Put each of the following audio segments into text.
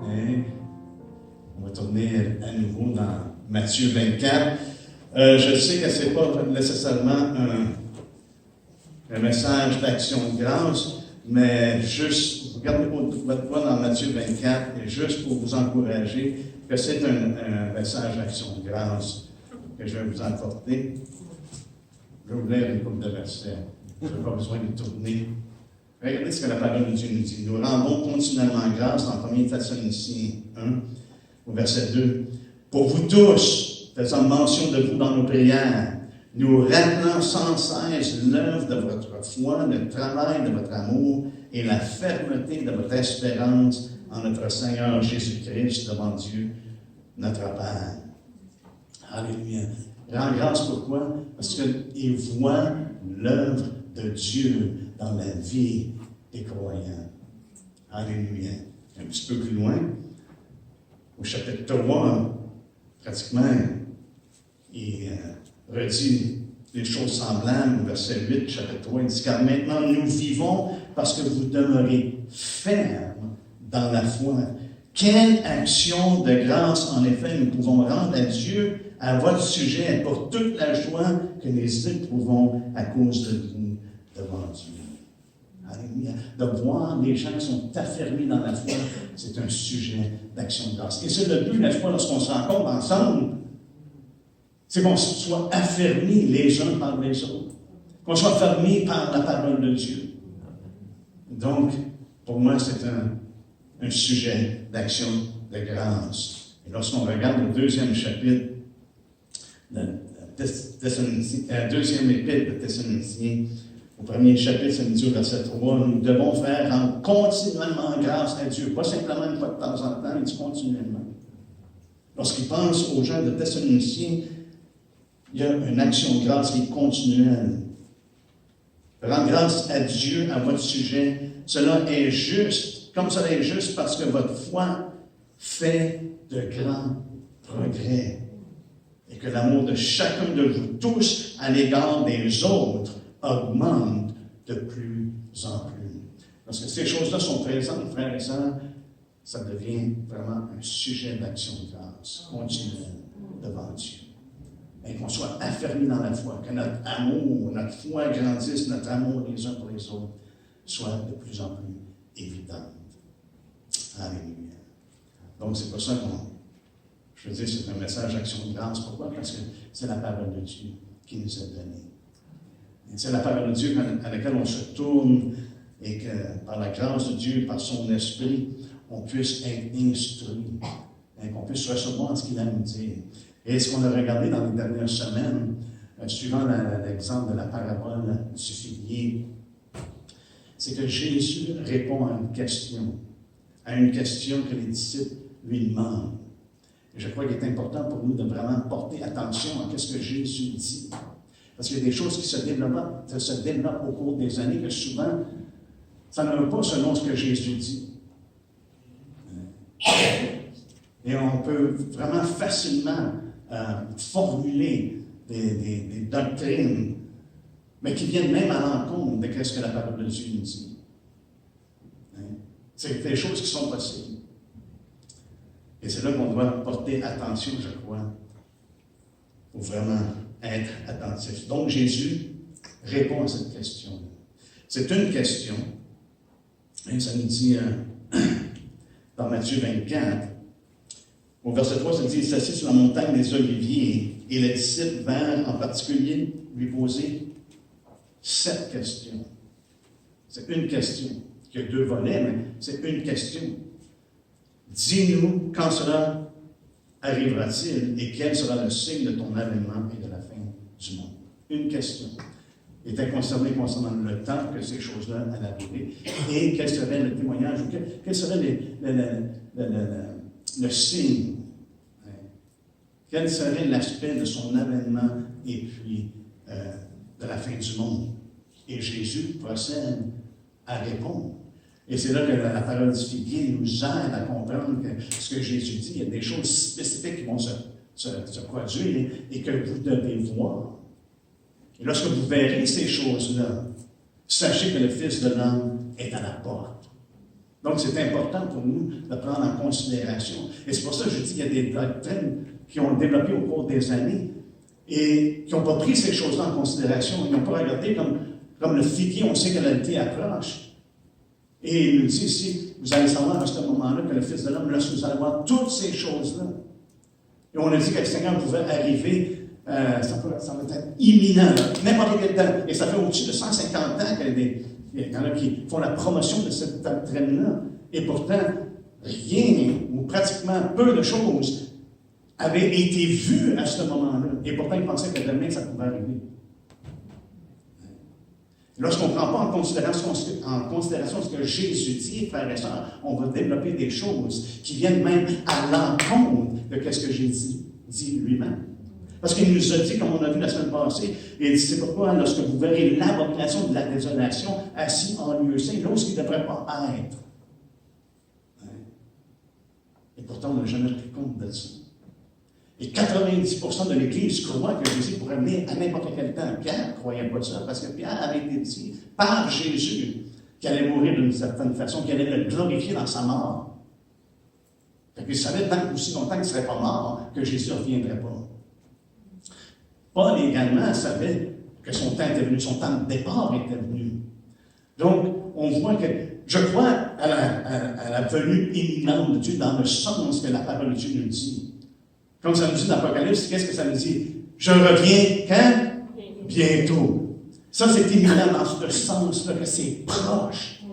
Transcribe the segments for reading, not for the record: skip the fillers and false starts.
Et on va tourner à nouveau dans Matthieu 24. Je sais que ce n'est pas nécessairement un message d'action de grâce, mais juste, regardez votre voix dans Matthieu 24, et juste pour vous encourager que c'est un message d'action de grâce que je vais vous apporter. Je vais vous lire une couple de versets. Je n'ai pas besoin de tourner. Regardez ce que la parole de Dieu nous dit. Nous rendons continuellement grâce dans 1 Thessaloniciens 1, au verset 2. Pour vous tous, faisant mention de vous dans nos prières, nous rappelant sans cesse l'œuvre de votre foi, le travail de votre amour et la fermeté de votre espérance en notre Seigneur Jésus-Christ devant Dieu, notre Père. Alléluia. Rends grâce pourquoi? Parce qu'il voit l'œuvre de Dieu dans la vie des croyants. Alléluia. Un petit peu plus loin, au chapitre 3, pratiquement, il redit des choses semblables, au verset 8, chapitre 3, il dit « Car maintenant nous vivons parce que vous demeurez fermes dans la foi. Quelle action de grâce, en effet, nous pouvons rendre à Dieu à votre sujet pour toute la joie que nous éprouvons à cause de vous devant Dieu. » Alléluia. De voir les gens qui sont affermis dans la foi, c'est un sujet d'action de grâce. Et c'est le but, n'est-ce pas, lorsqu'on se rencontre ensemble, c'est qu'on soit affermis les uns par les autres, qu'on soit affermis par la parole de Dieu. Donc, pour moi, c'est un sujet d'action de grâce. Et lorsqu'on regarde le deuxième chapitre, deuxième épître de Thessaloniciens, au premier chapitre, ça nous dit au verset 3, nous devons faire rendre continuellement grâce à Dieu. Pas simplement une fois de temps en temps, il dit continuellement. Lorsqu'il pense aux gens de Thessaloniciens, il y a une action de grâce qui est continuelle. Rendre grâce à Dieu à votre sujet, cela est juste, comme cela est juste parce que votre foi fait de grands progrès. Et que l'amour de chacun de vous tous à l'égard des autres augmente de plus en plus. Parce que ces choses-là sont présentes, frères et sœurs, ça devient vraiment un sujet d'action de grâce continuelle devant Dieu. Et qu'on soit affermis dans la foi, que notre amour, notre foi grandisse, notre amour les uns pour les autres soit de plus en plus évidente. Alléluia. Donc c'est pour ça je veux dire, c'est un message d'action de grâce. Pourquoi? Parce que c'est la parole de Dieu qui nous est donnée. C'est la parole de Dieu à laquelle on se tourne et que par la grâce de Dieu, par son esprit, on puisse être instruit, et qu'on puisse recevoir ce qu'il a à nous dire. Et ce qu'on a regardé dans les dernières semaines, suivant l'exemple de la parabole du figuier, c'est que Jésus répond à une question que les disciples lui demandent. Et je crois qu'il est important pour nous de vraiment porter attention à ce que Jésus dit. Parce qu'il y a des choses qui se développent au cours des années que souvent, ça ne va pas selon ce que Jésus dit. Et on peut vraiment facilement formuler des doctrines, mais qui viennent même à l'encontre de ce que la parole de Dieu nous dit. C'est des choses qui sont possibles. Et c'est là qu'on doit porter attention, je crois, pour vraiment être attentif. Donc Jésus répond à cette question-là. C'est une question, et ça nous dit dans Matthieu 24, au verset 3, ça dit « Il s'assit sur la montagne des Oliviers, et les disciples vinrent en particulier lui poser cette question. » C'est une question, qui a deux volets, mais c'est une question. « Dis-nous quand cela arrivera-t-il et quel sera le signe de ton avènement et de la fin du monde? » Une question. Il était concerné concernant le temps que ces choses-là allaient arriver et quel serait le témoignage ou quel serait le signe. Quel serait l'aspect de son avènement et puis de la fin du monde? Et Jésus procède à répondre. Et c'est là que la parole du figuier nous aide à comprendre que ce que Jésus dit, il y a des choses spécifiques qui vont se produire et que vous devez voir. Et lorsque vous verrez ces choses-là, sachez que le Fils de l'homme est à la porte. Donc, c'est important pour nous de prendre en considération. Et c'est pour ça que je dis qu'il y a des doctrines qui ont développé au cours des années et qui n'ont pas pris ces choses-là en considération. Ils n'ont pas regardé comme le figuier, on sait que l'été approche. Et il nous dit ici, vous allez savoir à ce moment-là que le Fils de l'homme, lorsque vous allez voir toutes ces choses-là. Et on a dit que le Seigneur pouvait arriver, ça va être imminent, n'importe quel temps. Et ça fait au-dessus de 150 ans qu'il y en a qui font la promotion de cette doctrine-là. Et pourtant, rien, ou pratiquement peu de choses, avaient été vues à ce moment-là. Et pourtant, ils pensaient que demain, ça pouvait arriver. Lorsqu'on ne prend pas en considération ce que Jésus dit, frères et sœurs, on va développer des choses qui viennent même à l'encontre de ce que Jésus dit lui-même. Parce qu'il nous a dit, comme on a vu la semaine passée, et c'est pourquoi lorsque vous verrez l'abomination de la désolation assis en lieu saint, là où il ne devrait pas être. Et pourtant, on n'a jamais pris compte de ça. Et 90% de l'Église croit que Jésus pourrait venir à n'importe quel temps. Pierre ne croyait pas ça, parce que Pierre avait été dit par Jésus qu'il allait mourir d'une certaine façon, qu'il allait le glorifier dans sa mort. Fait qu'il savait tant aussi longtemps qu'il ne serait pas mort que Jésus ne reviendrait pas. Paul également savait que son temps était venu, son temps de départ était venu. Donc, on voit que je crois à la venue imminente de Dieu dans le sens que la parole de Dieu nous dit. Comme ça nous dit dans l'Apocalypse, qu'est-ce que ça nous dit? Je reviens quand? Bientôt. Ça, c'est imminent dans ce sens-là, que c'est proche.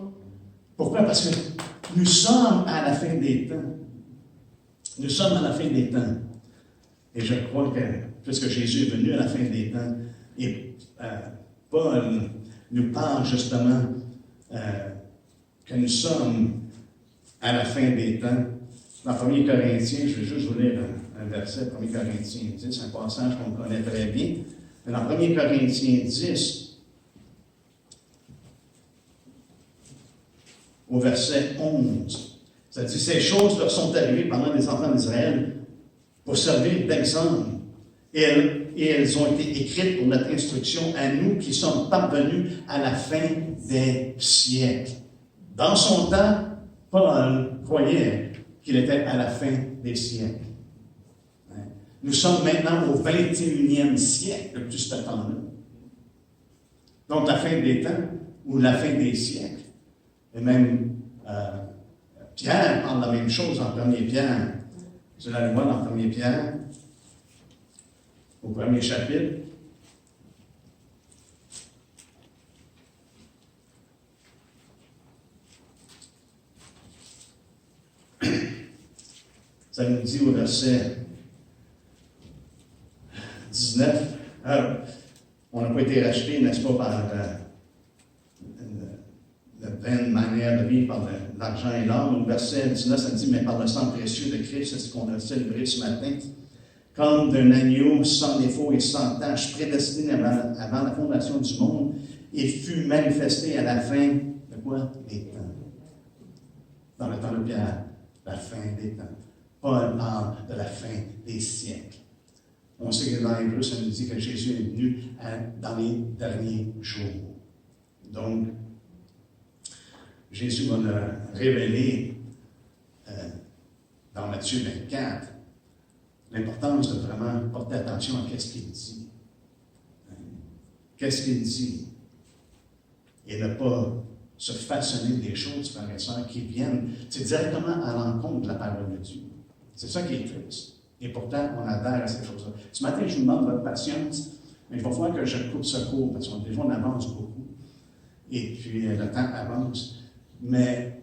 Pourquoi? Parce que nous sommes à la fin des temps. Nous sommes à la fin des temps. Et je crois que, puisque Jésus est venu à la fin des temps, et Paul nous parle justement que nous sommes à la fin des temps. Dans 1 Corinthiens, je vais juste vous lire un verset, 1 Corinthiens 10, un passage qu'on connaît très bien. Mais dans 1 Corinthiens 10, au verset 11, ça dit « Ces choses leur sont arrivées pendant les enfants d'Israël pour servir d'exemple. Et elles ont été écrites pour notre instruction à nous qui sommes parvenus à la fin des siècles. » Dans son temps, Paul croyait qu'il était à la fin des siècles. Nous sommes maintenant au 21e siècle depuis ce temps-là. Donc la fin des temps ou la fin des siècles. Et même Pierre parle de la même chose en 1 Pierre. Vous allez voir dans 1 Pierre, au premier chapitre. Ça nous dit au verset 19, on n'a pas été racheté, n'est-ce pas, par la vaine manière de vivre, par l'argent et l'or. Au verset 19, ça dit, mais par le sang précieux de Christ, c'est ce qu'on a célébré ce matin, comme d'un agneau sans défaut et sans tache, prédestiné avant la fondation du monde, et fut manifesté à la fin de quoi? Des temps. Dans le temps de Pierre, la fin des temps. Paul parle de la fin des siècles. On sait que dans l'Hébreu, ça nous dit que Jésus est venu dans les derniers jours. Donc, Jésus va le révéler dans Matthieu 24, l'importance de vraiment porter attention à ce qu'il dit. Qu'est-ce qu'il dit? Et ne pas se façonner des choses, frères et sœurs, qui viennent, c'est directement à l'encontre de la parole de Dieu. C'est ça qui est triste. Et pourtant, on adhère à ces choses-là. Ce matin, je vous demande votre patience, mais il va falloir que je coupe ce cours, parce qu'on déjà on avance beaucoup. Et puis, le temps avance. Mais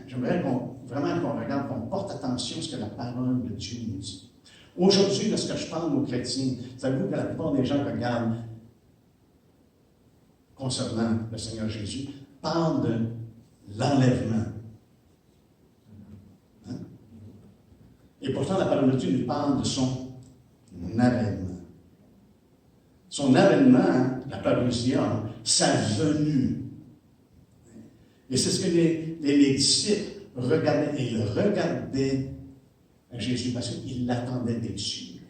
j'aimerais vraiment qu'on regarde, qu'on porte attention à ce que la parole de Dieu nous dit. Aujourd'hui, lorsque je parle aux chrétiens, savez-vous que la plupart des gens regardent concernant le Seigneur Jésus, parlent de l'enlèvement. Hein? Et pourtant, la parole de Dieu nous parle de son avènement. Son avènement, la parousia, sa venue. Et c'est ce que les disciples regardaient. Et ils regardaient Jésus parce qu'ils l'attendaient des cieux.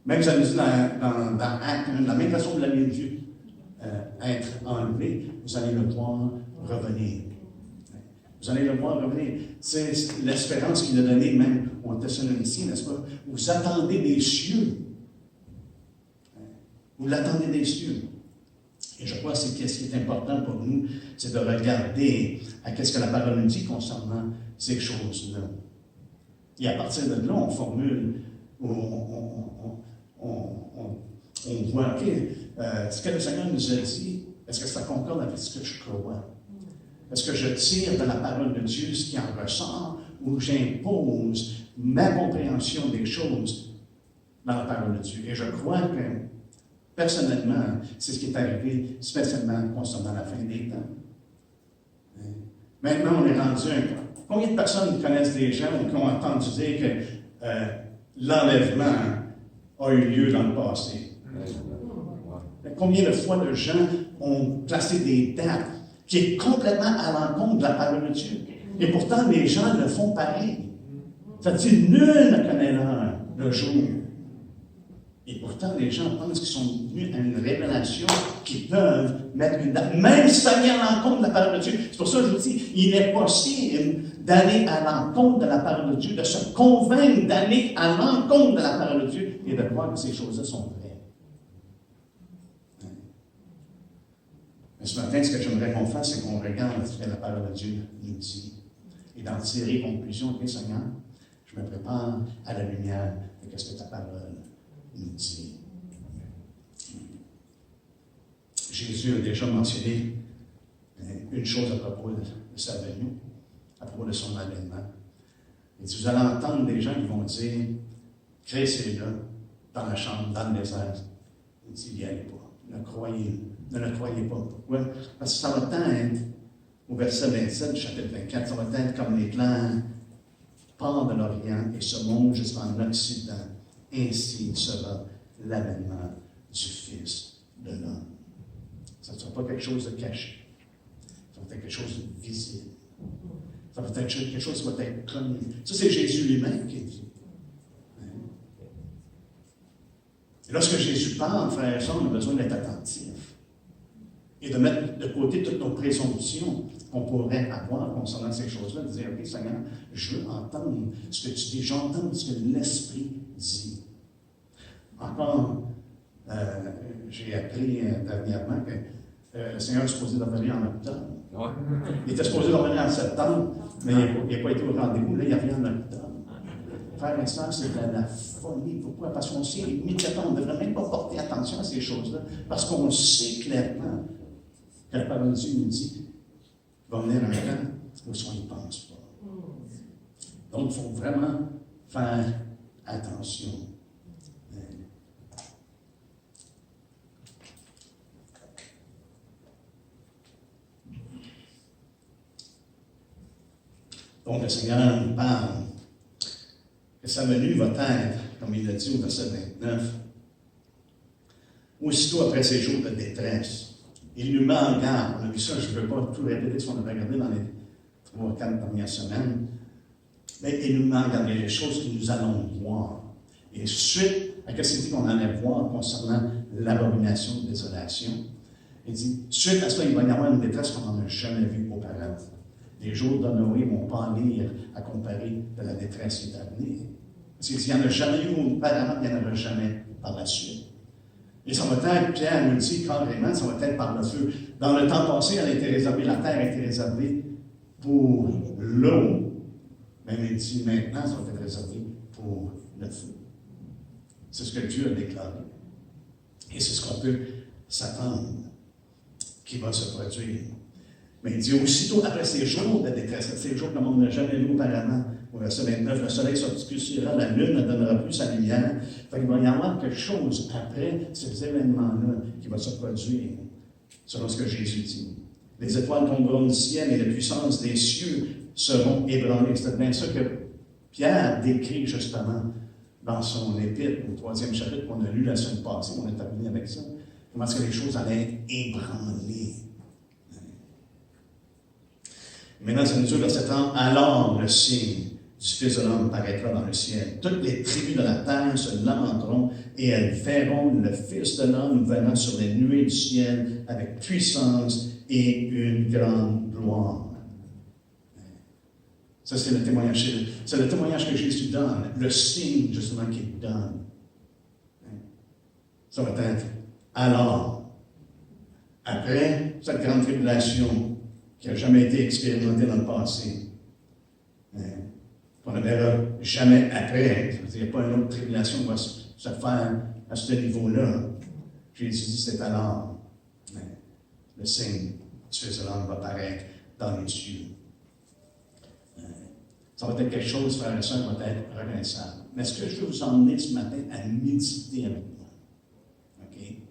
Même ça nous dit dans Actes 1, de la même façon que vous l'avez vu être enlevé, vous allez le voir revenir. Vous allez le voir revenir. C'est l'espérance qu'il a donnée même aux Thessaloniciens, n'est-ce pas? Vous attendez des cieux. Vous l'attendez des cieux. Et je crois que ce qui est important pour nous, c'est de regarder à qu'est-ce que la parole nous dit concernant ces choses-là. Et à partir de là, on formule, on voit, OK, ce que le Seigneur nous a dit, est-ce que ça concorde avec ce que je crois? Est-ce que je tire de la parole de Dieu ce qui en ressort ou j'impose ma compréhension des choses dans la parole de Dieu? Et je crois que, personnellement, c'est ce qui est arrivé spécialement concernant la fin des temps. Maintenant, on est rendu combien de personnes connaissent des gens ou qui ont entendu dire que l'enlèvement a eu lieu dans le passé? Combien de fois de gens ont placé des dates qui est complètement à l'encontre de la parole de Dieu? Et pourtant, les gens le font pareil. Ça dit, nul ne connaît l'heure, le jour. Et pourtant, les gens pensent qu'ils sont venus à une révélation qui peuvent mettre une date, même si ça vient à l'encontre de la parole de Dieu. C'est pour ça que je vous dis, il est possible d'aller à l'encontre de la parole de Dieu, de se convaincre d'aller à l'encontre de la parole de Dieu et de croire que ces choses-là sont vraies. Mais ce matin, ce que j'aimerais qu'on fasse, c'est qu'on regarde ce que la parole de Dieu nous dit. Et d'en tirer conclusion, OK, Seigneur, je me prépare à la lumière de ce que ta parole nous dit. Jésus a déjà mentionné une chose à propos de sa venue, à propos de son avènement. Il dit, vous allez entendre des gens qui vont dire, Christ est là, dans la chambre, dans le désert. Il dit, n'y allez pas, ne le croyez pas. Pourquoi? Parce que ça va être, au verset 27 du chapitre 24, ça va être comme l'éclair part de l'Orient et se monte jusqu'en Occident. Ainsi sera l'avènement du Fils de l'homme. Ça ne sera pas quelque chose de caché. Ça va être quelque chose de visible. Ça va être quelque chose qui va être connu. Ça, c'est Jésus lui-même qui dit. Et lorsque Jésus parle, frères et sœurs, on a besoin d'être attentif et de mettre de côté toutes nos présomptions qu'on pourrait avoir concernant ces choses-là, de dire, OK, Seigneur, je veux entendre ce que tu dis, j'entends ce que l'Esprit dit. Encore, j'ai appris dernièrement que le Seigneur est supposé revenir en octobre. Ouais. Il était supposé revenir en septembre, mais il n'a pas été au rendez-vous. Là, il revient en octobre. Frères et sœurs, c'est de la folie. Pourquoi? Parce qu'on sait immédiatement, on ne devrait même pas porter attention à ces choses-là, parce qu'on sait clairement que la parole de Dieu nous dit qu'il va venir un temps où on n'y pense pas. Donc, il faut vraiment faire attention. Donc, le Seigneur nous parle que sa venue va être, comme il l'a dit au verset 29, aussitôt après ces jours de détresse. Il nous met en garde. On a vu ça, je ne veux pas tout répéter ce qu'on avait regardé dans les 3-4 dernières semaines. Mais il nous met en garde. Il y a des choses que nous allons voir. Et suite à ce qu'il dit qu'on allait voir concernant l'abomination de désolation, il dit, suite à ça, il va y avoir une détresse qu'on n'en a jamais vue auparavant. Les jours de Noé ne vont pas lire à comparer de la détresse qui est à venir. Parce qu'il n'y en a jamais eu auparavant, il n'y en aura jamais par la suite. Et ça va être, Pierre nous dit carrément, ça va être par le feu. Dans le temps passé, elle a été réservée, la terre a été réservée pour l'eau. Mais il dit maintenant, ça va être réservé pour le feu. C'est ce que Dieu a déclaré. Et c'est ce qu'on peut s'attendre qui va se produire. Mais il dit aussitôt après ces jours de détresse, ces jours que le monde n'a jamais vu auparavant, au verset 29, le soleil s'obscurcira, la lune ne donnera plus sa lumière. Fait qu'il va y avoir quelque chose après ces événements-là qui va se produire, selon ce que Jésus dit. Les étoiles tomberont du ciel et la puissance des cieux seront ébranlées. C'est bien ça que Pierre décrit justement dans son épître, au 3e chapitre qu'on a lu la semaine passée, on est terminé avec ça. Comment est-ce que les choses allaient être ébranlées. Maintenant, ça nous dit au verset 30, alors le signe du Fils de l'homme paraîtra dans le ciel. Toutes les tribus de la terre se lamenteront et elles verront le Fils de l'homme venant sur les nuées du ciel avec puissance et une grande gloire. Ça, c'est le témoignage. C'est le témoignage que Jésus donne, le signe, justement, qu'il donne. Ça va être alors, après cette grande tribulation qui n'a jamais été expérimentée dans le passé, qu'on ne verra jamais après. Il n'y a pas une autre tribulation qui va se faire à ce niveau-là. Jésus dit, c'est alors le signe du Fils de l'homme va apparaître dans les cieux. Ça va être quelque chose, frères et sœurs, qui va être reconnaissable. Mais ce que je veux vous emmener ce matin à méditer avec moi, okay?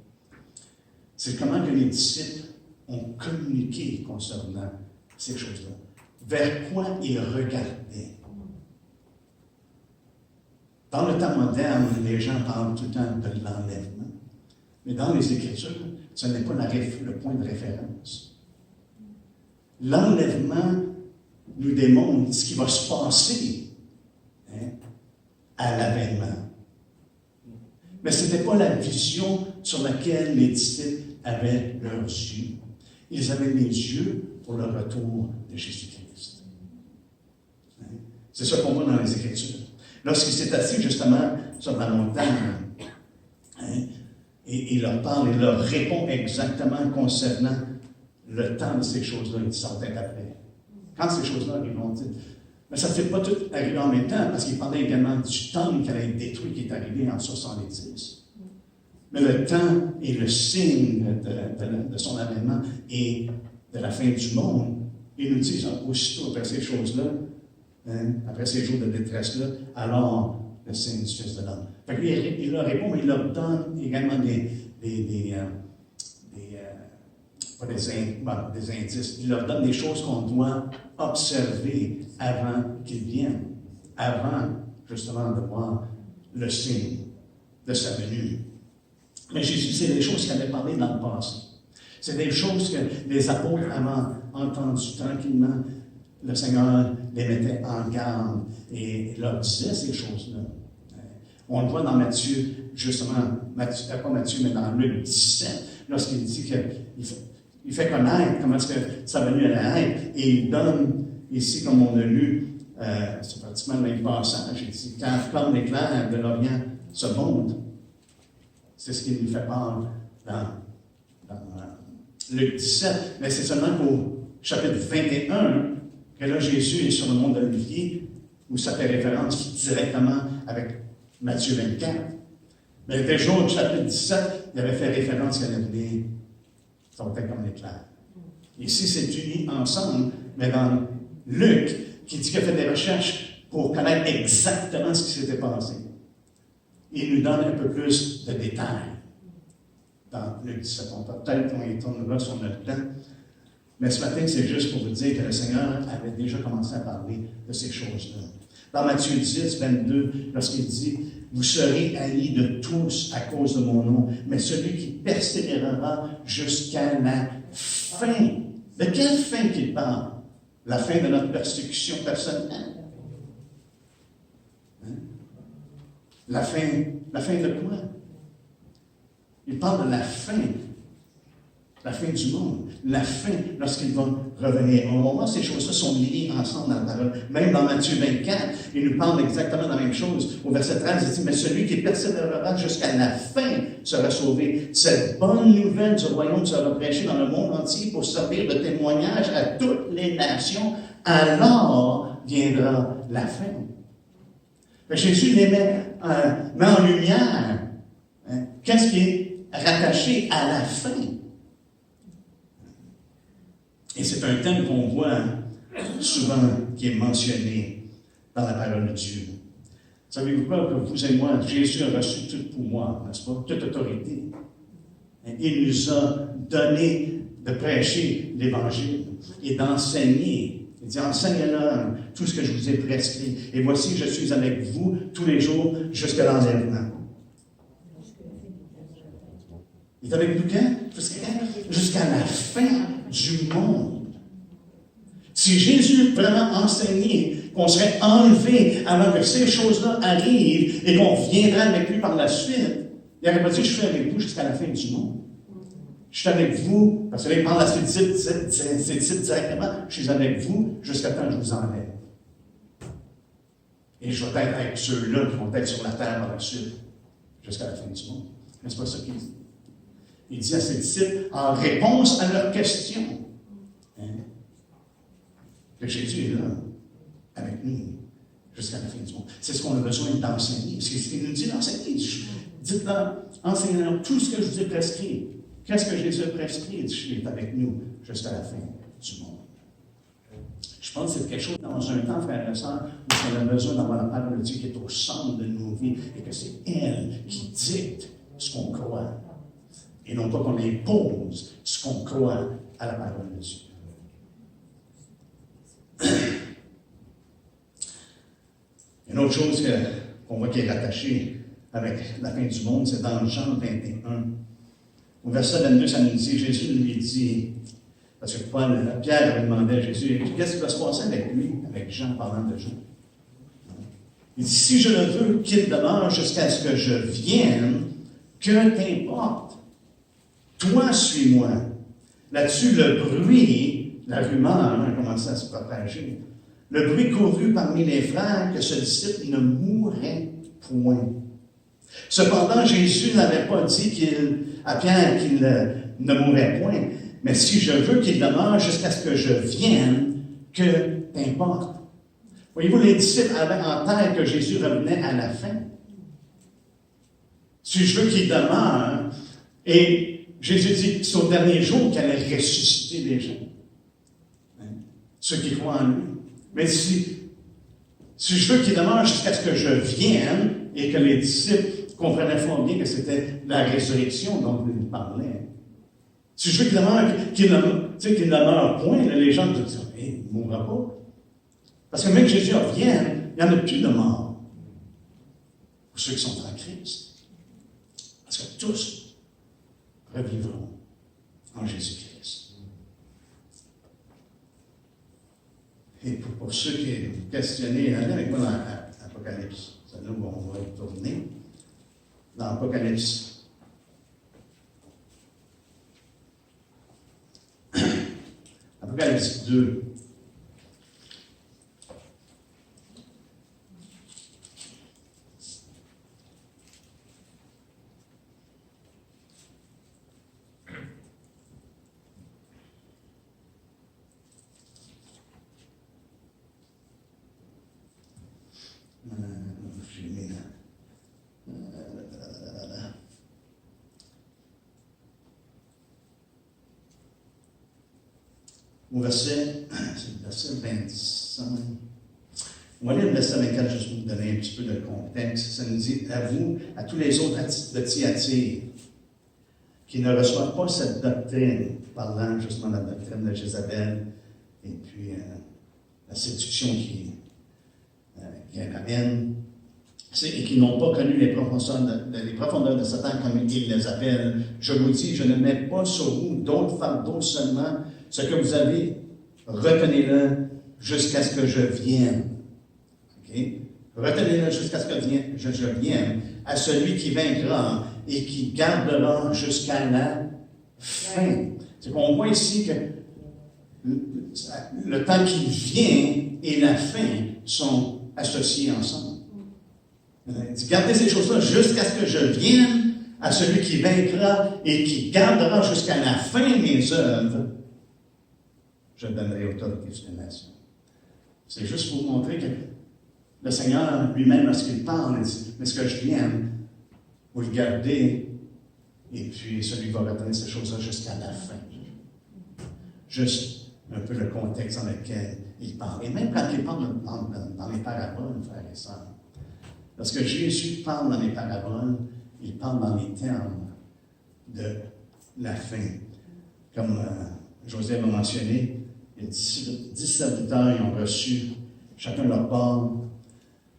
C'est comment que les disciples ont communiqué concernant ces choses-là. Vers quoi ils regardaient. Dans le temps moderne, les gens parlent tout le temps de l'enlèvement. Mais dans les Écritures, ce n'est pas le point de référence. L'enlèvement nous démontre ce qui va se passer à l'avènement. Mais ce n'était pas la vision sur laquelle les disciples avaient leurs yeux. Ils avaient les yeux pour le retour de Jésus-Christ. C'est ça qu'on voit dans les Écritures. Lorsqu'il s'est assis justement sur la montagne, et il leur parle, il leur répond exactement concernant le temps de ces choses-là. Il dit, ça va être après. Quand ces choses-là arriveront, mais ça ne fait pas tout arriver en même temps, parce qu'il parlait également du temple qui allait être détruit, qui est arrivé en 70. Mais le temps et le signe de son avènement et de la fin du monde, il nous dit aussitôt après ces choses-là, après ces jours de détresse-là, alors le signe du Fils de l'homme. Il leur répond, mais il leur donne également des indices. Il leur donne des choses qu'on doit observer avant qu'ils viennent, avant justement de voir le signe de sa venue. Mais Jésus, c'est des choses qu'il avait parlé dans le passé. C'est des choses que les apôtres avaient entendues tranquillement. Le Seigneur les mettait en garde et leur disait ces choses-là. On le voit dans Matthieu, justement, pas Matthieu, mais dans Luc 17, lorsqu'il dit qu'il fait connaître comment est-ce que sa venue allait être, et il donne, ici, comme on a lu, c'est pratiquement le même passage, il dit, quand flamme l'éclair de l'Orient se monte, c'est ce qu'il nous fait part dans Luc 17, mais c'est seulement qu'au chapitre 21, que là, Jésus est sur le mont d'Olivier, où ça fait référence directement avec Matthieu 24. Mais déjà au chapitre 17, il avait fait référence qu'elle allait venir. Ça va être comme l'éclair. Ici, c'est uni ensemble, mais dans Luc, qui dit qu'il a fait des recherches pour connaître exactement ce qui s'était passé, il nous donne un peu plus de détails dans Luc 17. Peut-être qu'on y tournera sur notre temps. Mais ce matin, c'est juste pour vous dire que le Seigneur avait déjà commencé à parler de ces choses-là. Dans Matthieu 10, 22, lorsqu'il dit « Vous serez haïs de tous à cause de mon nom, mais celui qui persévérera jusqu'à la fin. » De quelle fin qu'il parle? La fin de notre persécution personnelle. La fin de quoi? Il parle de la fin du monde, la fin lorsqu'ils vont revenir. On va voir ces choses-là sont liées ensemble dans la parole. Même dans Matthieu 24, il nous parle exactement de la même chose. Au verset 13, il dit, mais celui qui persévérera jusqu'à la fin sera sauvé. Cette bonne nouvelle du royaume sera prêchée dans le monde entier pour servir de témoignage à toutes les nations. Alors viendra la fin. Jésus les met en lumière. Qu'est-ce qui est rattaché à la fin? Et c'est un thème qu'on voit souvent, qui est mentionné dans la parole de Dieu. Savez-vous quoi? Que vous et moi, Jésus a reçu tout pouvoir, n'est-ce pas? Toute autorité. Il nous a donné de prêcher l'Évangile et d'enseigner. Il dit, enseignez-leur tout ce que je vous ai prescrit. Et voici, je suis avec vous tous les jours jusqu'à l'enlèvement. Il est avec nous quand? Jusqu'à la fin du monde. Si Jésus vraiment enseigné qu'on serait enlevé avant que ces choses-là arrivent et qu'on viendra avec lui par la suite, il n'aurait pas dit, je suis avec vous jusqu'à la fin du monde. Je suis avec vous, parce que là, il parle à ses disciples directement, je suis avec vous jusqu'à temps que je vous enlève. Et je vais être avec ceux-là qui vont être sur la terre par la suite, jusqu'à la fin du monde. Mais ce n'est pas ça qu'il dit. Il dit à ses disciples, en réponse à leurs questions, que Jésus est là, avec nous, jusqu'à la fin du monde. C'est ce qu'on a besoin d'enseigner. C'est ce qu'il nous dit d'enseigner. Dites-leur, enseignez-leur tout ce que je vous ai prescrit. Qu'est-ce que Jésus a prescrit? Il est avec nous jusqu'à la fin du monde. Je pense que c'est quelque chose dans un temps, frères et sœurs, où on a besoin d'avoir la parole de Dieu qui est au centre de nos vies et que c'est elle qui dicte ce qu'on croit. Et non pas qu'on impose ce qu'on croit à la parole de Dieu. Une autre chose qu'on voit qui est rattachée avec la fin du monde, c'est dans Jean 21. Au verset 22, ça nous dit, Jésus lui dit, parce que Pierre avait demandé à Jésus, qu'est-ce qui va se passer avec lui, avec Jean, parlant de Jean? Il dit, si je le veux qu'il demeure jusqu'à ce que je vienne, que t'importe? Toi, suis-moi. Là-dessus, le bruit, la rumeur, a commencé à se propager. Le bruit courut parmi les frères que ce disciple ne mourrait point. Cependant, Jésus n'avait pas dit à Pierre qu'il ne mourrait point. Mais si je veux qu'il demeure jusqu'à ce que je vienne, que t'importe. Voyez-vous, les disciples avaient en tête que Jésus revenait à la fin. Si je veux qu'il demeure, et Jésus dit, c'est au dernier jour qu'il allait ressusciter les gens. Ceux qui croient en lui. Mais si je veux qu'il demeure jusqu'à ce que je vienne, et que les disciples comprenaient fort bien que c'était la résurrection dont il parlait. Si je veux qu'il demeure point, là, les gens disent, il ne mourra pas. Parce que même que Jésus revienne, il n'y en a plus de mort. Pour ceux qui sont en Christ. Parce que tous revivront en Jésus-Christ. Et pour ceux qui questionnaient, allez avec moi dans l'Apocalypse. C'est là où on va tourner. Dans l'Apocalypse. Apocalypse 2. Au verset 25. On va lire le verset 24 juste pour vous donner un petit peu de contexte. Ça nous dit, à vous, à tous les autres de Thyatire, qui ne reçoivent pas cette doctrine, parlant justement de la doctrine de Jézabel, et puis la séduction qui amène, et qui n'ont pas connu les profondeurs de Satan, comme il les appelle. Je vous dis, je ne mets pas sur vous d'autres fardeaux seulement. Ce que vous avez, retenez-le jusqu'à ce que je vienne. Okay? Retenez-le jusqu'à ce que je vienne, à celui qui vaincra et qui gardera jusqu'à la fin. C'est qu'on voit ici que le temps qui vient et la fin sont associés ensemble. Il dit, gardez ces choses-là jusqu'à ce que je vienne, à celui qui vaincra et qui gardera jusqu'à la fin mes œuvres. Je donnerai autorité sur les nations. C'est juste pour vous montrer que le Seigneur lui-même, lorsqu'il parle, il dit, mais ce que je vienne, vous le gardez, et puis celui va retenir ces choses-là jusqu'à la fin. Juste un peu le contexte dans lequel il parle. Et même quand il parle dans les paraboles, frères et sœurs, lorsque Jésus parle dans les paraboles, il parle dans les termes de la fin. Comme José m'a mentionné, les 10 serviteurs ils ont reçu chacun leur part,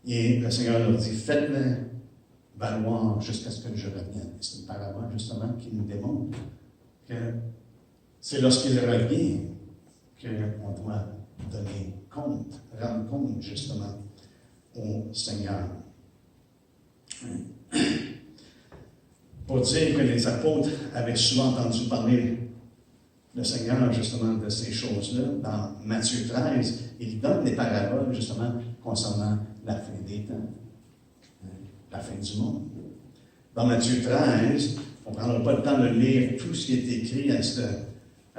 et le Seigneur leur dit, faites-le valoir jusqu'à ce que je revienne. C'est une parabole, justement, qui nous démontre que c'est lorsqu'il revient qu'on doit donner compte, rendre compte, justement, au Seigneur. Pour dire que les apôtres avaient souvent entendu parler le Seigneur, justement, de ces choses-là, dans Matthieu 13, il donne des paraboles, justement, concernant la fin des temps, la fin du monde. Dans Matthieu 13, on ne prendra pas le temps de lire tout ce qui est écrit à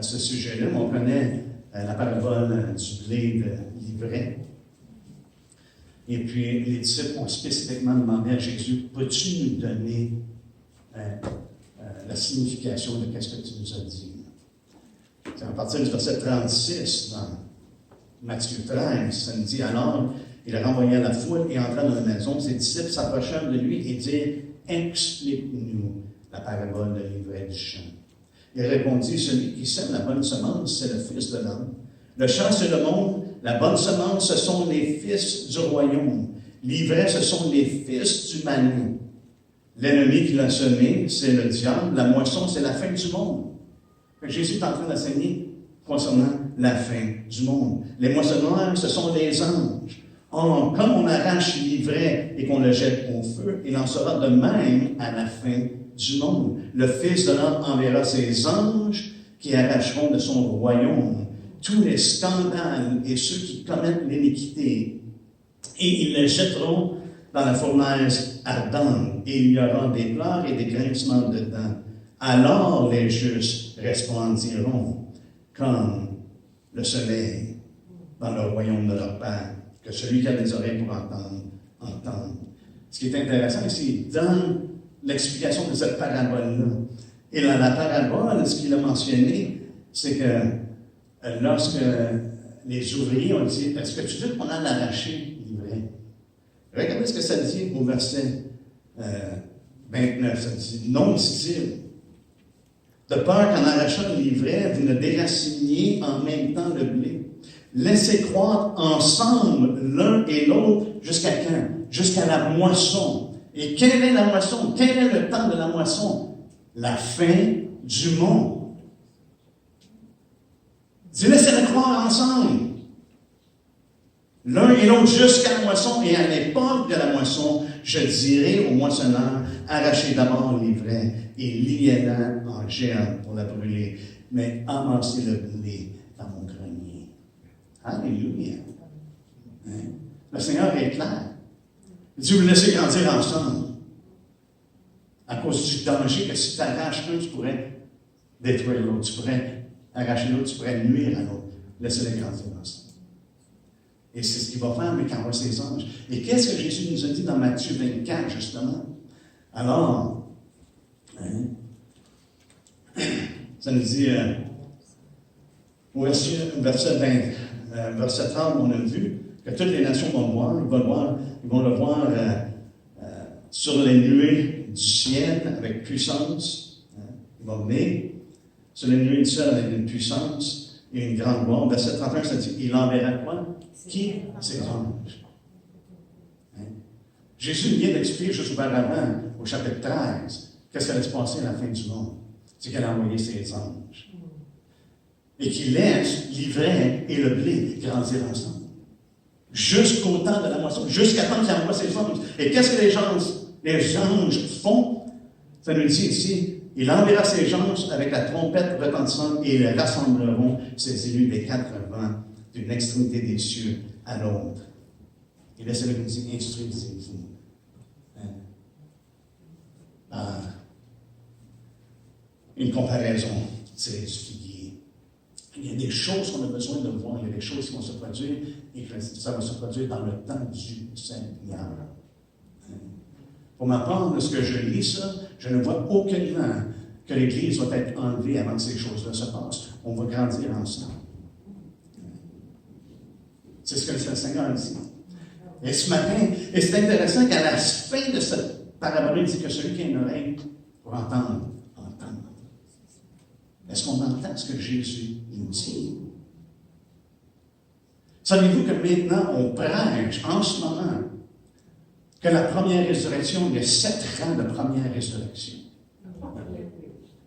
ce sujet-là, mais on connaît la parabole du blé de l'ivraie. Et puis, les disciples ont spécifiquement demandé à Jésus, peux-tu nous donner la signification de ce que tu nous as dit? C'est à partir du verset 36, dans Matthieu 13, ça nous dit, alors, il renvoya la foule et entra dans la maison. Ses disciples s'approchèrent de lui et dirent, explique-nous la parabole de l'ivraie du champ. Il répondit, celui qui sème la bonne semence, c'est le Fils de l'homme. Le champ, c'est le monde. La bonne semence, ce sont les fils du royaume. L'ivraie, ce sont les fils du malin. L'ennemi qui l'a semé, c'est le diable. La moisson, c'est la fin du monde. Jésus est en train d'enseigner concernant la fin du monde. Les moissonneurs, ce sont les anges. Or, comme on arrache l'ivraie et qu'on le jette au feu, il en sera de même à la fin du monde. Le Fils de l'homme enverra ses anges qui arracheront de son royaume tous les scandales et ceux qui commettent l'iniquité, et ils les jetteront dans la fournaise ardente, et il y aura des pleurs et des grincements de dents. Alors les justes resplendiront comme le soleil dans le royaume de leur Père. Que celui qui a des oreilles pour entendre, entende. Ce qui est intéressant, c'est qu'il donne l'explication de cette parabole-là. Et dans la parabole, ce qu'il a mentionné, c'est que lorsque les ouvriers ont dit, est-ce que tu veux qu'on aille arracher l'ivraie? Regardez ce que ça dit au verset 29. Ça dit, non, dit-il, de peur qu'en arrachant l'ivraie, vous ne déraciniez en même temps le blé. Laissez croître ensemble l'un et l'autre jusqu'à quand? Jusqu'à la moisson. Et quelle est la moisson? Quel est le temps de la moisson? La fin du monde. Dis, laissez-les croire ensemble. L'un et l'autre jusqu'à la moisson. Et à l'époque de la moisson, je dirai aux moissonneurs, arrachez d'abord l'ivraie et liez-la en germe pour la brûler, mais amassez le blé dans mon grenier. Alléluia. Hein? Le Seigneur est clair. Il dit, vous laissez grandir ensemble. À cause du danger que si tu arraches un, tu pourrais détruire l'autre. Tu pourrais arracher l'autre, tu pourrais nuire à l'autre. Laissez-les grandir ensemble. Et c'est ce qu'il va faire, mais quand on voit ses anges. Et qu'est-ce que Jésus nous a dit dans Matthieu 24, justement? Alors, ça nous dit, au verset 30, on a vu que toutes les nations vont ils vont le voir sur les nuées du ciel avec puissance. Ils vont venir sur les nuées du ciel avec une puissance et une grande gloire. Verset 31, ça dit, il enverra quoi? Qui? Ses anges. Jésus vient d'expliquer juste auparavant, au chapitre 13, qu'est-ce qui allait se passer à la fin du monde. C'est qu'elle a envoyé ses anges. Et qui laisse l'ivraie et le blé grandir ensemble. Jusqu'au temps de la moisson, jusqu'à temps qu'il envoie ses anges. Et qu'est-ce que les anges font? Ça nous dit ici, il enverra ses anges avec la trompette retentissante et ils rassembleront ses élus des quatre vents d'une extrémité des cieux à l'autre. Et là, c'est là qu'il dit, instruisez-vous. Par une comparaison, c'est du figuier. Il y a des choses qu'on a besoin de voir, il y a des choses qui vont se produire, et ça va se produire dans le temps du Seigneur. Pour ma part, de ce que je lis ça, je ne vois aucunement que l'Église va être enlevée avant que ces choses-là se passent. On va grandir ensemble. C'est ce que le Seigneur dit. Et ce matin, et c'est intéressant qu'à la fin de cette parabole, il dit que celui qui a une oreille pour entendre, entendre. Est-ce qu'on entend ce que Jésus nous dit? Savez-vous que maintenant, on prêche en ce moment que la première résurrection, il y a 7 rangs de première résurrection.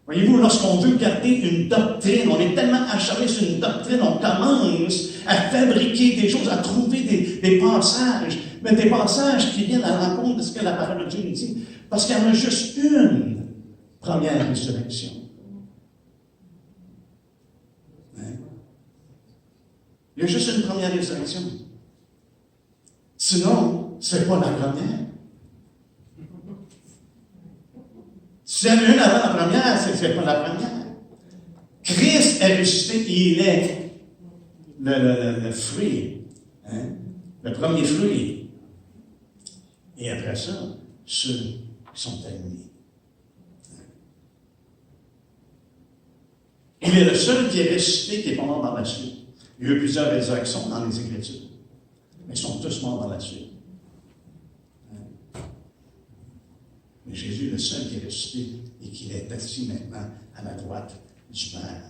Voyez-vous, lorsqu'on veut garder une doctrine, on est tellement acharné sur une doctrine, on commence à fabriquer des choses, à trouver des passages, mais des passages qui viennent à l'encontre de ce que la parole de Dieu nous dit. Parce qu'il y en a juste une première résurrection. Hein? Il y a juste une première résurrection. Sinon, ce n'est pas la première. S'il y en a une avant la première, c'est que ce n'est pas la première. Christ est ressuscité, il est le fruit, hein? Le premier fruit. Et après ça, ceux qui sont terminés. Il est le seul qui est ressuscité, qui est pas mort par la suite. Il y a eu plusieurs résurrections dans les Écritures, mais ils sont tous morts par la suite. Mais Jésus est le seul qui est ressuscité et qui est assis maintenant à la droite du Père.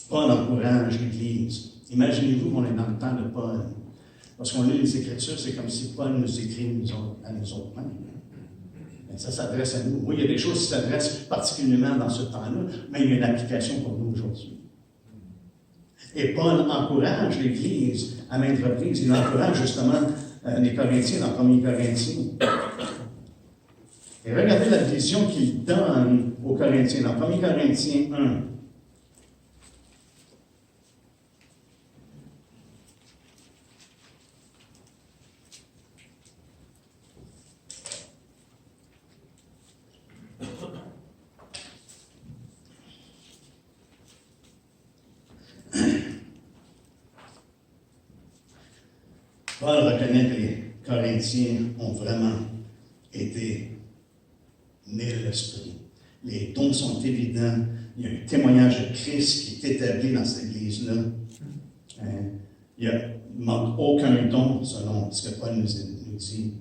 Paul encourage l'Église. Imaginez-vous qu'on est dans le temps de Paul. Lorsqu'on lit les Écritures, c'est comme si Paul nous écrit à nous autres mêmes. Ça s'adresse à nous. Oui, il y a des choses qui s'adressent particulièrement dans ce temps-là, mais il y a une application pour nous aujourd'hui. Et Paul encourage l'Église à maintes reprises. Il encourage justement les Corinthiens dans 1 Corinthiens. Et regardez la vision qu'il donne aux Corinthiens dans 1 Corinthiens 1. Paul reconnaît que les Corinthiens ont vraiment été nés de l'Esprit. Les dons sont évidents. Il y a un témoignage de Christ qui est établi dans cette Église-là. Il ne manque aucun don, selon ce que Paul nous dit.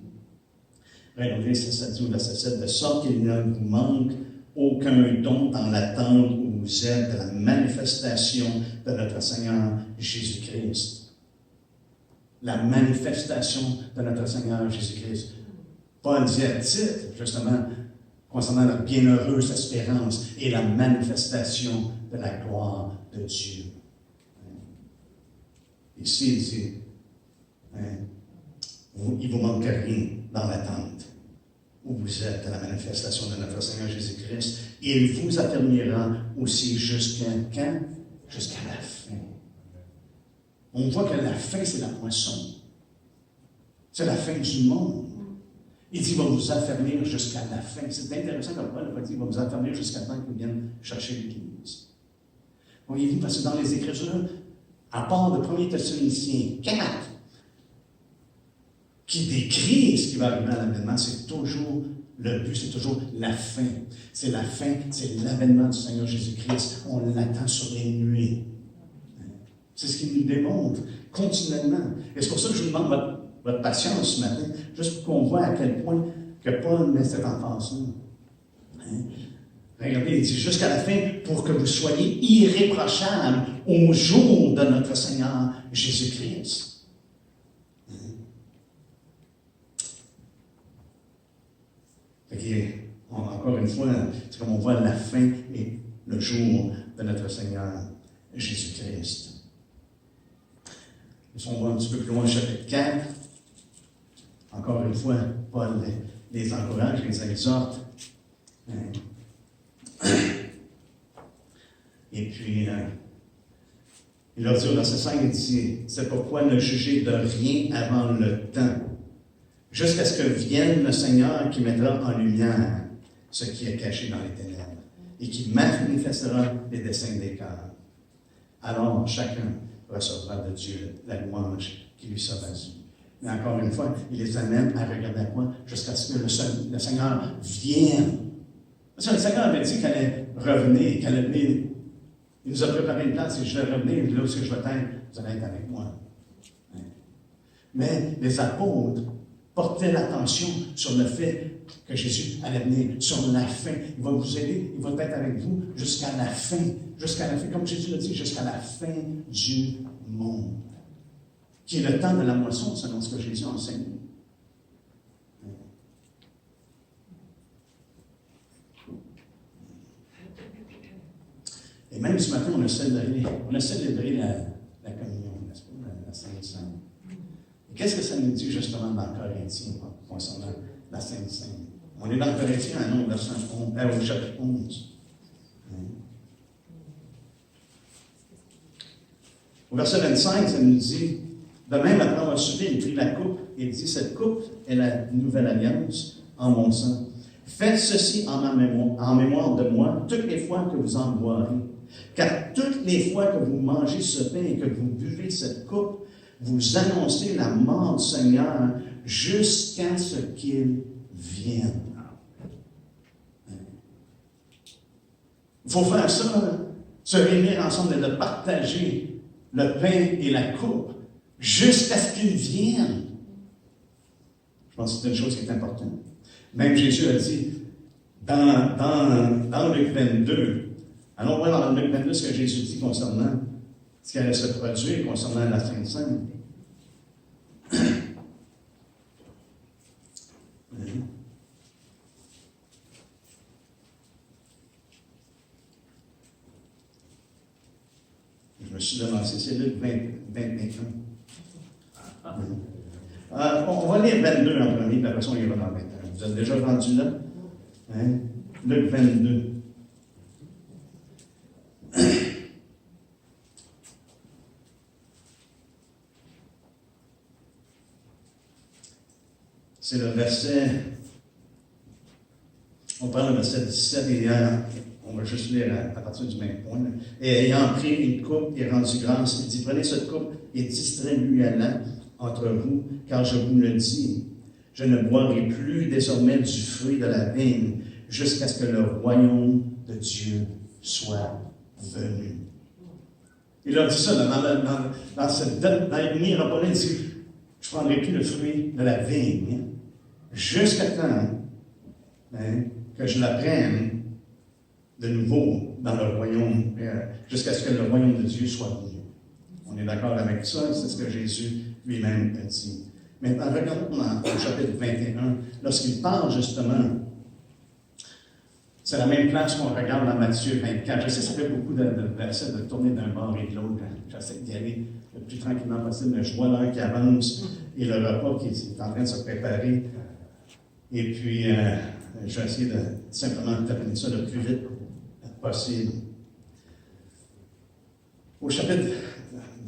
Regardez, ça dit au verset 7, de sorte qu'il ne vous manque aucun don dans l'attente où vous êtes de la manifestation de notre Seigneur Jésus-Christ. La manifestation de notre Seigneur Jésus-Christ. Paul dit à titre, justement, concernant la bienheureuse espérance et la manifestation de la gloire de Dieu. Ici, il dit, il ne vous manque rien dans l'attente où vous êtes à la manifestation de notre Seigneur Jésus-Christ. Il vous affermira aussi jusqu'à quand? Jusqu'à la fin. On voit que la fin, c'est la moisson. C'est la fin du monde. Il dit, il va vous affermir jusqu'à la fin. C'est intéressant comme Paul a dit, il va vous affermir jusqu'à temps qu'il vienne chercher l'Église. Voyez-vous, parce que dans les Écritures, à part de 1 Thessaloniciens 4, qui décrit ce qui va arriver à l'avènement, c'est toujours le but, c'est toujours la fin. C'est la fin, c'est l'avènement du Seigneur Jésus-Christ. On l'attend sur les nuées. C'est ce qu'il nous démontre continuellement. Et c'est pour ça que je vous demande votre patience ce matin, juste pour qu'on voit à quel point que Paul met cette emphase-là. Regardez, il dit jusqu'à la fin, pour que vous soyez irréprochables au jour de notre Seigneur Jésus-Christ. Encore une fois, c'est comme on voit la fin et le jour de notre Seigneur Jésus-Christ. Si on va un petit peu plus loin, chapitre 4, encore une fois, Paul les encourage, les exhorte. Et puis, il leur dit au verset 5, il dit, c'est pourquoi ne jugez de rien avant le temps, jusqu'à ce que vienne le Seigneur qui mettra en lumière ce qui est caché dans les ténèbres et qui manifestera les desseins des cœurs. Alors, chacun recevra de Dieu la louange qui lui sera due. Mais encore une fois, il les amène à regarder à quoi? Jusqu'à ce que le Seigneur vienne. Parce que le Seigneur avait dit qu'elle allait revenir, qu'elle allait venir. Il nous a préparé une place et je vais revenir, là où je vais être, vous allez être avec moi. Mais les apôtres portaient l'attention sur le fait que Jésus allait venir sur la fin. Il va vous aider, il va être avec vous jusqu'à la fin. Jusqu'à la fin, comme Jésus l'a dit, jusqu'à la fin du monde. Qui est le temps de la moisson, selon ce que Jésus enseigne. Et même ce matin, on a célébré la communion, n'est-ce pas, la Sainte Seine. Et qu'est-ce que ça nous dit justement dans Corinthiens concernant la Sainte Seine? On est dans Corinthiens, au chapitre 11. Au verset 25, ça nous dit, de même, après avoir soupé, il prit la coupe et dit, cette coupe est la nouvelle alliance en mon sang. Faites ceci en mémoire de moi toutes les fois que vous en boirez. Car toutes les fois que vous mangez ce pain et que vous buvez cette coupe, vous annoncez la mort du Seigneur jusqu'à ce qu'il vienne. Il faut faire ça, se réunir ensemble et de partager le pain et la coupe jusqu'à ce qu'il vienne. Je pense que c'est une chose qui est importante. Même Jésus a dit, dans Luc 22, allons voir dans Luc 22 ce que Jésus dit concernant ce qui allait se produire concernant la Sainte Seine. Je me suis devancé, c'est Luc 21. On va lire 22 en premier, puis après ça, on ira dans 21. Vous êtes déjà rendu là? Hein? Luc 22. C'est le verset, on parle le verset 17 et on va juste lire à partir du même point. Là. Et ayant pris une coupe et rendu grâce, il dit, prenez cette coupe et distribuez-la entre vous, car je vous le dis, je ne boirai plus désormais du fruit de la vigne jusqu'à ce que le royaume de Dieu soit venu. Il a dit ça dans cette dernière parole, il dit, je ne prendrai plus le fruit de la vigne jusqu'à temps que je la prenne de nouveau dans le royaume, jusqu'à ce que le royaume de Dieu soit venu. On est d'accord avec ça, c'est ce que Jésus lui-même a dit. Maintenant, regardons au chapitre 21, lorsqu'il parle justement, c'est la même place qu'on regarde dans Matthieu 24. Je sais que ça fait beaucoup de versets de tourner d'un bord et de l'autre. J'essaie d'y aller le plus tranquillement possible, mais je vois l'heure qui avance et le repas qui est en train de se préparer. Et puis, je vais essayer de simplement terminer ça le plus vite possible. Au chapitre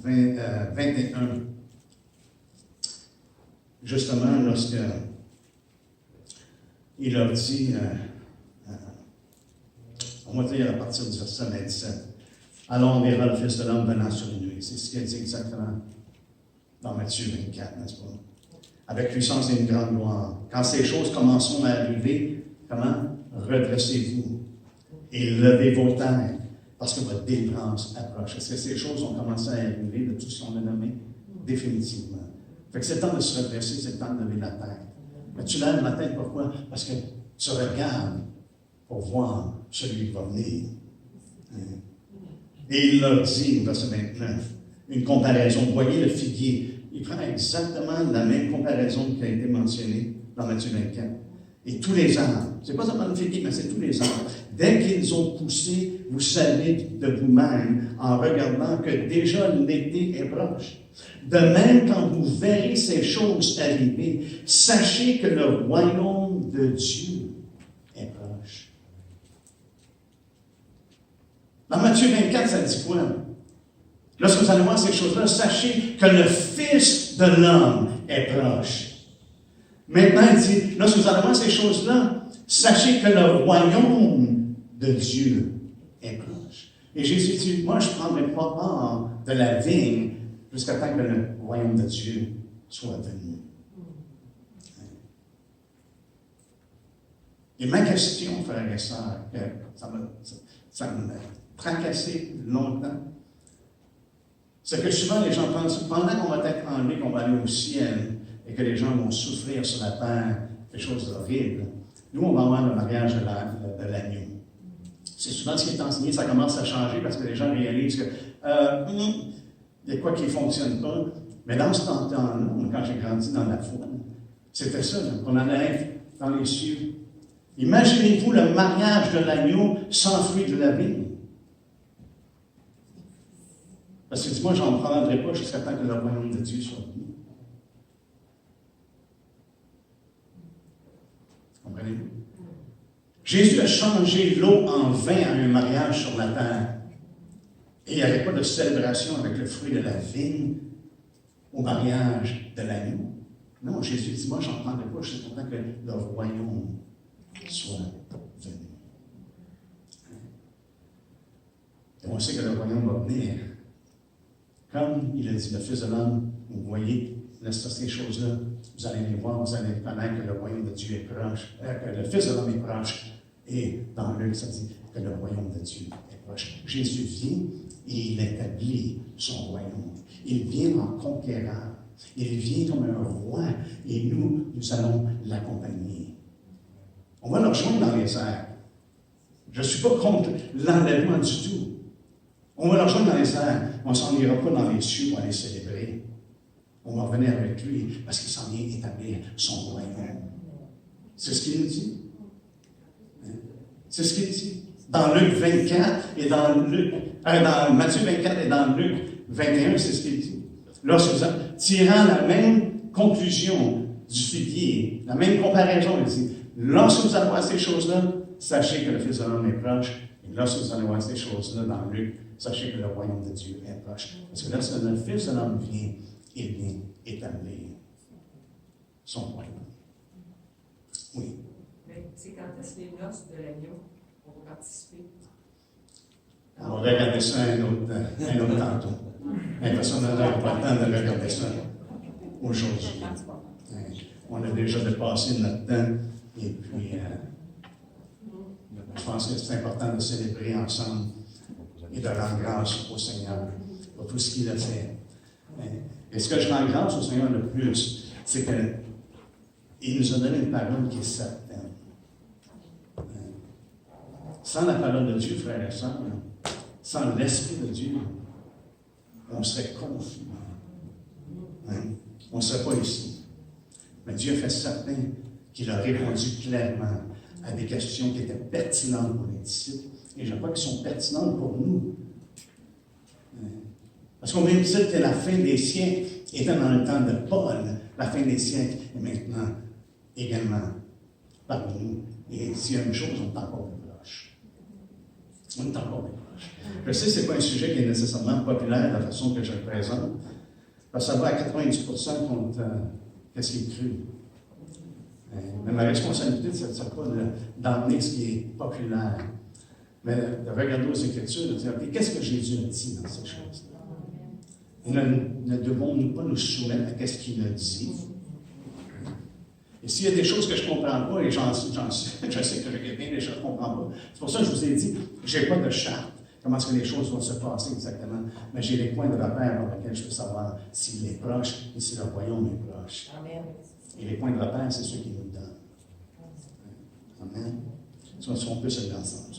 21, justement, lorsque il a dit, on va dire à partir du verset 27, alors on verra le Fils de l'homme venant sur une nuée. C'est ce qu'il a dit exactement dans Matthieu 24, n'est-ce pas? Avec puissance et une grande gloire. Quand ces choses commenceront à arriver, comment? Redressez-vous et levez vos têtes, parce que votre délivrance approche. Est-ce que ces choses ont commencé à arriver de tout ce qu'on a nommé? Définitivement. Fait que c'est le temps de se redresser, c'est le temps de lever la tête. Mais tu lèves la tête, pourquoi? Parce que tu regardes pour voir celui qui va venir. Et il leur dit, verset 29, une comparaison. Vous voyez le figuier. Il prend exactement la même comparaison qui a été mentionnée dans Matthieu 24. Et tous les arbres, c'est pas seulement le figuier, mais c'est tous les arbres. Dès qu'ils ont poussé, vous savez de vous-même, en regardant que déjà l'été est proche. De même, quand vous verrez ces choses arriver, sachez que le royaume de Dieu est proche. Dans Matthieu 24, ça dit quoi? Lorsque vous allez voir ces choses-là, sachez que le Fils de l'homme est proche. Maintenant, il dit, lorsque vous allez voir ces choses-là, sachez que le royaume de Dieu est proche. Et Jésus dit, moi, je ne prendrai pas part de la vigne jusqu'à temps que le royaume de Dieu soit venu. Et ma question, frères et sœurs, ça m'a tracassé longtemps, c'est que souvent les gens pensent, pendant qu'on va être enlevé, qu'on va aller au ciel, et que les gens vont souffrir sur la terre, des choses horribles, nous, on va avoir le mariage de l'agneau. C'est souvent ce qui est enseigné, ça commence à changer parce que les gens réalisent que il y a quoi qui ne fonctionne pas. Mais dans ce temps-là, quand j'ai grandi dans la foi, c'était ça, qu'on allait être dans les cieux. Imaginez-vous le mariage de l'agneau sans fruit de la vigne. Parce que dis-moi, je n'en prendrai pas jusqu'à temps que le royaume de Dieu soit venu. Comprenez-vous? Jésus a changé l'eau en vin à un mariage sur la terre. Et il n'y avait pas de célébration avec le fruit de la vigne au mariage de l'agneau. Non, Jésus dit, moi, j'en prendrai pas, je suis content que le royaume soit venu. Et on sait que le royaume va venir. Comme il a dit, le Fils de l'homme, vous voyez, ces choses-là, vous allez les voir, vous allez connaître que le royaume de Dieu est proche, que le Fils de l'homme est proche. Et dans Luc, ça dit que le royaume de Dieu est proche. Jésus vient et il établit son royaume. Il vient en conquérant. Il vient comme un roi et nous allons l'accompagner. On va le rejoindre dans les airs. Je ne suis pas contre l'enlèvement du tout. On va le rejoindre dans les airs. On ne s'en ira pas dans les cieux pour aller célébrer. On va revenir avec lui parce qu'il s'en vient établir son royaume. C'est ce qu'il nous dit. C'est ce qu'il dit. Dans Luc 24 et dans Matthieu 24 et dans Luc 21, c'est ce qu'il dit. Lorsque vous tirant la même conclusion du figuier, la même comparaison, il dit, lorsque vous allez voir ces choses-là, sachez que le Fils de l'homme est proche. Et lorsque vous allez voir ces choses-là dans Luc, sachez que le royaume de Dieu est proche. Parce que lorsque le Fils de l'homme vient, il vient établir son royaume. Oui. Mais c'est quand est-ce les noces de l'agneau vont participer? On va regarder ça un autre tantôt. Mais parce qu'on n'aura pas le temps de regarder ça aujourd'hui. On a déjà dépassé notre temps. Et puis, je pense que c'est important de célébrer ensemble et de rendre grâce au Seigneur pour tout ce qu'il a fait. Et ce que je rends grâce au Seigneur le plus, c'est qu'il nous a donné une parole qui est certaine. Sans la parole de Dieu, frères et sœurs, sans l'Esprit de Dieu, on serait confus. On ne serait pas ici. Mais Dieu a fait certain qu'il a répondu clairement à des questions qui étaient pertinentes pour les disciples. Et je crois qu'elles sont pertinentes pour nous. Parce qu'on même dit que la fin des siècles était dans le temps de Paul. La fin des siècles est maintenant également parmi nous. Et s'il y a une chose, on est encore plus proche. On est encore plus proche. Je sais que ce n'est pas un sujet qui est nécessairement populaire de la façon que je le présente, parce que ça va à 90% contre ce qui est cru. Mais ma responsabilité, ce n'est pas d'emmener ce qui est populaire, mais de regarder aux Écritures et de dire, qu'est-ce que Jésus a dit dans ces choses-là? Et ne devons-nous pas nous soumettre à ce qu'il a dit? Et s'il y a des choses que je ne comprends pas, et je sais que il y a bien des choses que je ne comprends pas, c'est pour ça que je vous ai dit, je n'ai pas de charte, comment est-ce que les choses vont se passer exactement, mais j'ai des points de repère par lesquels je peux savoir s'il est proche et si le royaume est proche. Amen. Et les points de repère, c'est ceux qui nous donnent. Amen. Si on peut se lever ensemble.